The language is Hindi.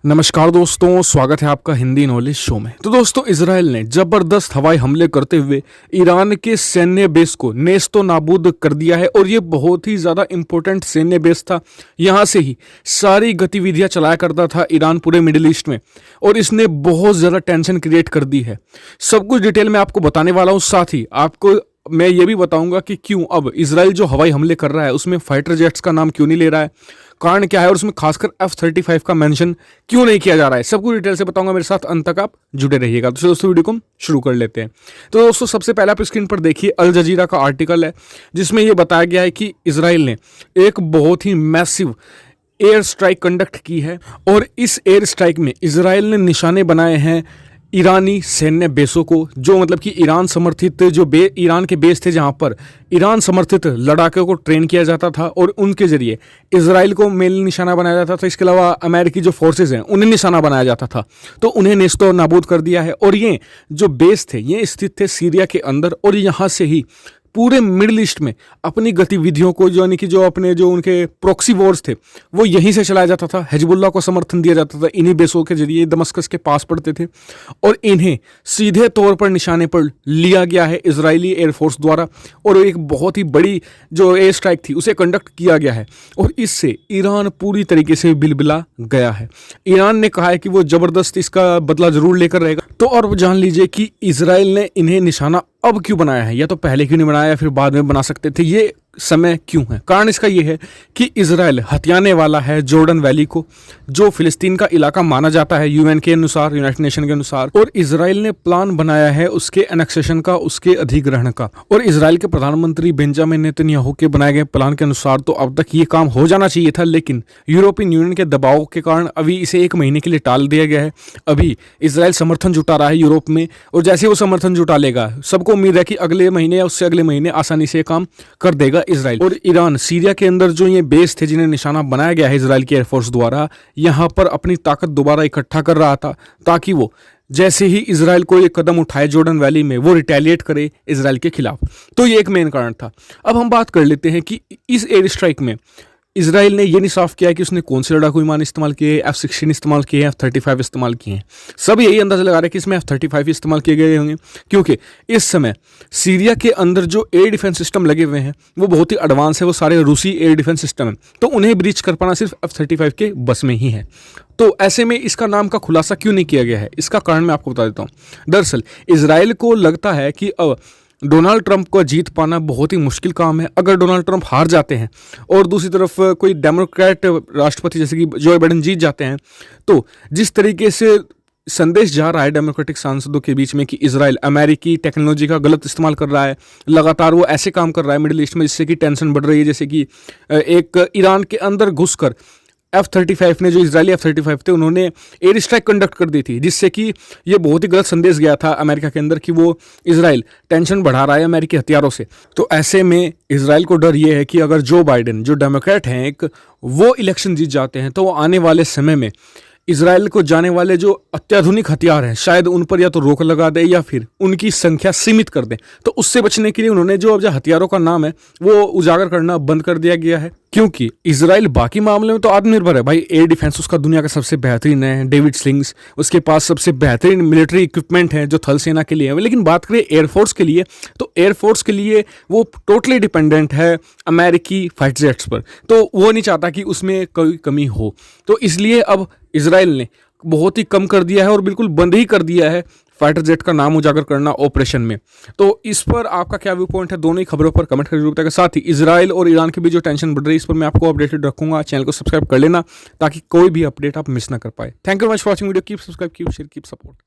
नमस्कार दोस्तों, स्वागत है आपका हिंदी नॉलेज शो में। तो दोस्तों, इजराइल ने जबरदस्त हवाई हमले करते हुए ईरान के सैन्य बेस को नेस्तो नाबूद कर दिया है और ये बहुत ही ज़्यादा इंपॉर्टेंट सैन्य बेस था। यहाँ से ही सारी गतिविधियाँ चलाया करता था ईरान पूरे मिडिल ईस्ट में, और इसने बहुत ज़्यादा टेंशन क्रिएट कर दी है। सब कुछ डिटेल में आपको बताने वाला हूँ, साथ ही आपको मैं ये भी बताऊंगा कि क्यों अब इजराइल जो हवाई हमले कर रहा है उसमें फाइटर जेट्स का नाम क्यों नहीं ले रहा है, कारण क्या है, और उसमें खासकर F-35 का मेंशन क्यों नहीं किया जा रहा है। सब कुछ डिटेल से बताऊंगा, मेरे साथ अंत तक आप जुड़े रहिएगा। तो दोस्तों, वीडियो को हम शुरू कर लेते हैं। तो दोस्तों, सबसे पहले आप स्क्रीन पर देखिए अल जजीरा का आर्टिकल है, जिसमें यह बताया गया है कि इजराइल ने एक बहुत ही मैसिव एयर स्ट्राइक कंडक्ट की है, और इस एयर स्ट्राइक में इजराइल ने निशाने बनाए हैं ईरानी सैन्य बेसों को, जो मतलब कि ईरान समर्थित जो ईरान के बेस थे, जहां पर ईरान समर्थित लड़ाकों को ट्रेन किया जाता था और उनके जरिए इजराइल को मेन निशाना बनाया जाता था। इसके अलावा अमेरिकी जो फोर्सेज हैं उन्हें निशाना बनाया जाता था, तो उन्हें नेस्तो नाबूद कर दिया है। और ये जो बेस थे ये स्थित थे सीरिया के अंदर, और यहाँ से ही पूरे मिडिल ईस्ट में अपनी गतिविधियों को, यानी कि जो अपने जो उनके प्रॉक्सी वॉर्स थे वो यहीं से चलाया जाता था। हिजबुल्लाह को समर्थन दिया जाता था, इन्हीं बेसों के जरिए दमस्कस के पास पड़ते थे, और इन्हें सीधे तौर पर निशाने पर लिया गया है इजरायली एयरफोर्स द्वारा, और एक बहुत ही बड़ी जो एयर स्ट्राइक थी उसे कंडक्ट किया गया है, और इससे ईरान पूरी तरीके से बिलबिला गया है। ईरान ने कहा है कि वो जबरदस्त इसका बदला जरूर लेकर रहेगा। तो और जान लीजिए कि इजराइल ने इन्हें निशाना अब क्यों बनाया है, या तो पहले क्यों नहीं बनाया या फिर बाद में बना सकते थे, ये समय क्यों है। कारण इसका ये है कि इजराइल हथियाने वाला है जॉर्डन वैली को, जो फिलिस्तीन का इलाका माना जाता है यूएन के अनुसार, यूनाइटेड नेशन के अनुसार, और इजराइल ने प्लान बनाया है उसके एनेक्सेशन का, उसके अधिग्रहण का। और इजराइल के प्रधानमंत्री बेंजामिन नेतन्याहू के बनाए गए प्लान के अनुसार तो अब तक ये काम हो जाना चाहिए था, लेकिन यूरोपियन यूनियन के दबाव के कारण अभी इसे 1 महीने के लिए टाल दिया गया है। अभी इजराइल समर्थन जुटा रहा है यूरोप में, और जैसे वो समर्थन जुटा लेगा, सबको उम्मीद है कि अगले महीने या उससे अगले महीने आसानी से काम कर देगा इजराइल। और ईरान सीरिया के अंदर जो ये बेस थे जिन्हें निशाना बनाया गया है इजराइल की एयरफोर्स द्वारा, यहां पर अपनी ताकत दोबारा इकट्ठा कर रहा था, ताकि वो जैसे ही इजराइल को एक कदम उठाए जॉर्डन वैली में, वो रिटेलिएट करे इजराइल के खिलाफ। तो ये एक मेन कारण था। अब हम बात कर लेते हैं कि इस एयर स्ट्राइक में इजराइल ने ये नहीं साफ किया है कि उसने कौन से लड़ाकू विमान इस्तेमाल किए, F-16 इस्तेमाल किए, F-35 इस्तेमाल किए हैं। सब यही अंदाजा लगा रहे हैं कि इसमें F-35 इस्तेमाल किए गए होंगे, क्योंकि इस समय सीरिया के अंदर जो एयर डिफेंस सिस्टम लगे हुए हैं वो बहुत ही एडवांस है, वो सारे रूसी एयर डिफेंस सिस्टम हैं, तो उन्हें ब्रीच कर पाना सिर्फ F-35 के बस में ही है। तो ऐसे में इसका नाम का खुलासा क्यों नहीं किया गया है, इसका कारण मैं आपको बता देता हूँ। दरअसल इजराइल को लगता है कि अब डोनाल्ड ट्रंप को जीत पाना बहुत ही मुश्किल काम है। अगर डोनाल्ड ट्रंप हार जाते हैं और दूसरी तरफ कोई डेमोक्रेट राष्ट्रपति जैसे कि जो बाइडेन जीत जाते हैं, तो जिस तरीके से संदेश जा रहा है डेमोक्रेटिक सांसदों के बीच में कि इजराइल अमेरिकी टेक्नोलॉजी का गलत इस्तेमाल कर रहा है, लगातार वो ऐसे काम कर रहा है मिडिल ईस्ट में जिससे कि टेंशन बढ़ रही है, जैसे कि एक ईरान के अंदर घुसकर F-35 ने, जो इजरायली F-35 थे, उन्होंने एयर स्ट्राइक कंडक्ट कर दी थी, जिससे कि ये बहुत ही गलत संदेश गया था अमेरिका के अंदर कि वो इजराइल टेंशन बढ़ा रहा है अमेरिकी हथियारों से। तो ऐसे में इजराइल को डर ये है कि अगर जो बाइडेन, जो डेमोक्रेट हैं एक, वो इलेक्शन जीत जाते हैं, तो वो आने वाले समय में इजराइल को जाने वाले जो अत्याधुनिक हथियार हैं शायद उन पर या तो रोक लगा दे या फिर उनकी संख्या सीमित कर दे। तो उससे बचने के लिए उन्होंने जो अब जो हथियारों का नाम है वो उजागर करना बंद कर दिया गया है, क्योंकि इजराइल बाकी मामले में तो आत्मनिर्भर है भाई। एयर डिफेंस उसका दुनिया का सबसे बेहतरीन है, डेविड स्लिंग्स, उसके पास सबसे बेहतरीन मिलिट्री इक्विपमेंट है जो थल सेना के लिए है। लेकिन बात करें एयरफोर्स के लिए, तो एयरफोर्स के लिए वो टोटली डिपेंडेंट है अमेरिकी फाइटर जेट्स पर, तो वो नहीं चाहता कि उसमें कोई कमी हो। तो इसलिए अब इजराइल ने बहुत ही कम कर दिया है और बिल्कुल बंद ही कर दिया है फाइटर जेट का नाम उजागर करना ऑपरेशन में। तो इस पर आपका क्या व्यू पॉइंट है, दोनों ही खबरों पर कमेंट करके जरूर बताइएगा। साथ ही इजराइल और ईरान के बीच जो टेंशन बढ़ रही है इस पर मैं आपको अपडेटेड रखूंगा। चैनल को सब्सक्राइब कर लेना ताकि कोई भी अपडेट आप मिस ना कर पाए। Thank you very much for watching video. Keep subscribe, keep share, keep support.